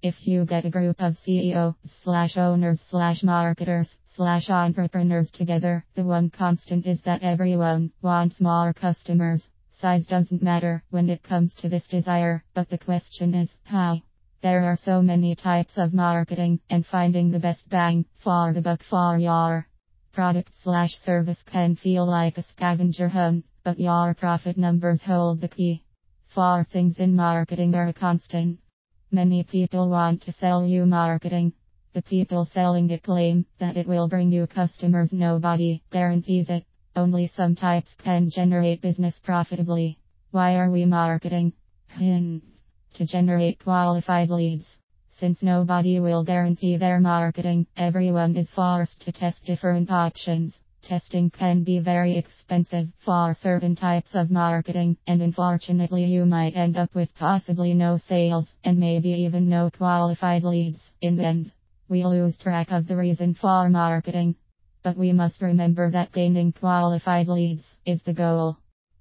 If you get a group of CEOs/owners/marketers/entrepreneurs together, the one constant is that everyone wants more customers. Size doesn't matter when it comes to this desire, but the question is, how? There are so many types of marketing, and finding the best bang for the buck for your product/service can feel like a scavenger hunt, but your profit numbers hold the key. Four things in marketing are a constant. Many people want to sell you marketing. The people selling it claim that it will bring you customers. Nobody guarantees it. Only some types can generate business profitably. Why are we marketing? To generate qualified leads. Since nobody will guarantee their marketing, everyone is forced to test different options. Testing can be very expensive for certain types of marketing, and unfortunately you might end up with possibly no sales, and maybe even no qualified leads. In the end, we lose track of the reason for marketing. But we must remember that gaining qualified leads is the goal.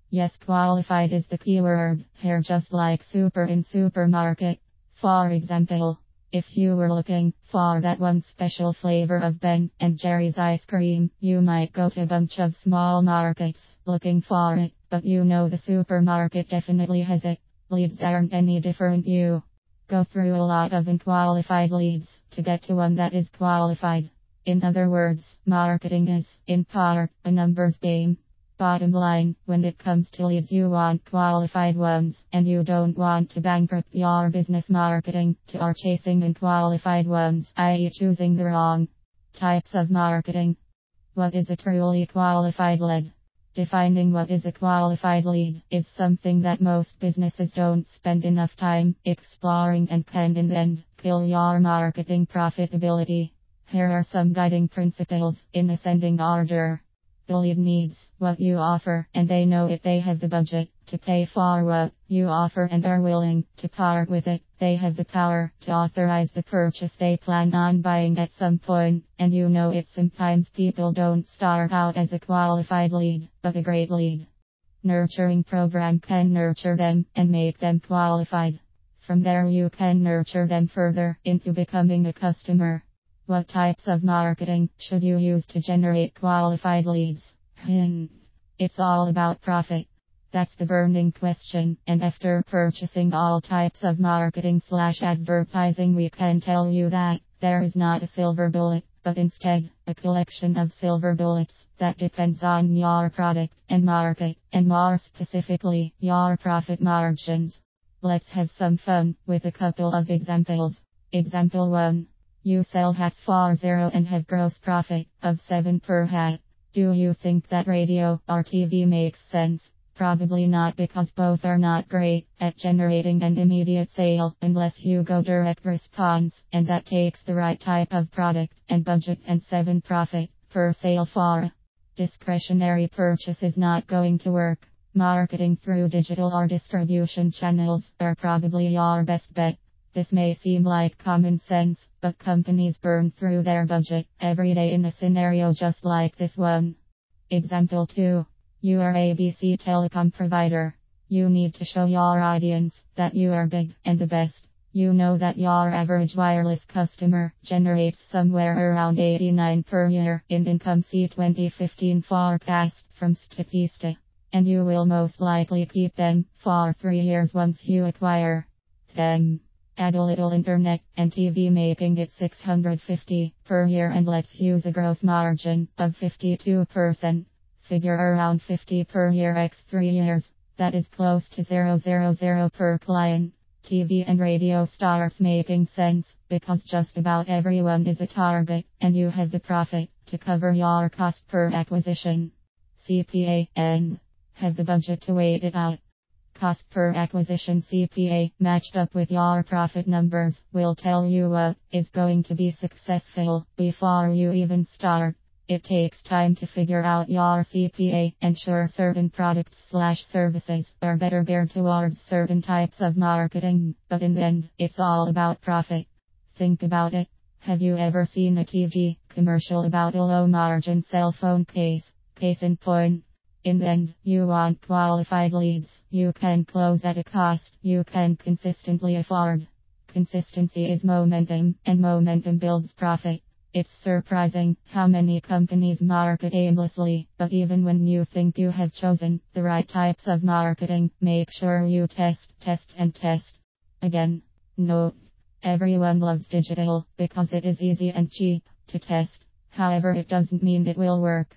Yes, qualified is the keyword here, just like super in supermarket. For example, if you were looking for that one special flavor of Ben and Jerry's ice cream, you might go to a bunch of small markets looking for it, but you know the supermarket definitely has it. Leads aren't any different. You go through a lot of unqualified leads to get to one that is qualified. In other words, marketing is, in part, a numbers game. Bottom line, when it comes to leads, you want qualified ones, and you don't want to bankrupt your business marketing or chasing unqualified ones, i.e. choosing the wrong types of marketing. What is a truly qualified lead? Defining what is a qualified lead is something that most businesses don't spend enough time exploring and can in the end kill your marketing profitability. Here are some guiding principles in ascending order. The lead needs what you offer, and they know it. They have the budget to pay for what you offer and are willing to part with it. They have the power to authorize the purchase they plan on buying at some point, and you know it. Sometimes people don't start out as a qualified lead, but a great lead nurturing program can nurture them and make them qualified. From there you can nurture them further into becoming a customer. What types of marketing should you use to generate qualified leads? It's all about profit. That's the burning question, and after purchasing all types of marketing/advertising, we can tell you that there is not a silver bullet, but instead, a collection of silver bullets that depends on your product and market, and more specifically, your profit margins. Let's have some fun with a couple of examples. Example 1. You sell hats for $0 and have gross profit of $7 per hat. Do you think that radio or TV makes sense? Probably not, because both are not great at generating an immediate sale unless you go direct response, and that takes the right type of product and budget, and $7 profit per sale for a discretionary purchase is not going to work. Marketing through digital or distribution channels are probably your best bet. This may seem like common sense, but companies burn through their budget every day in a scenario just like this one. Example 2. You are ABC telecom provider. You need to show your audience that you are big and the best. You know that your average wireless customer generates somewhere around $89 per year in income. See 2015 forecast from Statista. And you will most likely keep them for 3 years once you acquire them. Add a little internet and TV, making it $650 per year, and let's use a gross margin of 52%. Figure around $50 per year x 3 years. That is close to $000 per client. TV and radio starts making sense, because just about everyone is a target, and you have the profit to cover your cost per acquisition. CPA and have the budget to wait it out. Cost per acquisition CPA matched up with your profit numbers will tell you what is going to be successful before you even start. It takes time to figure out your CPA, and sure, certain products/services are better geared towards certain types of marketing, but in the end, it's all about profit. Think about it. Have you ever seen a TV commercial about a low margin cell phone case? Case in point. In the end, you want qualified leads you can close at a cost you can consistently afford. Consistency is momentum, and momentum builds profit. It's surprising how many companies market aimlessly, but even when you think you have chosen the right types of marketing, make sure you test, and test again. Note: everyone loves digital because it is easy and cheap to test. However, it doesn't mean it will work.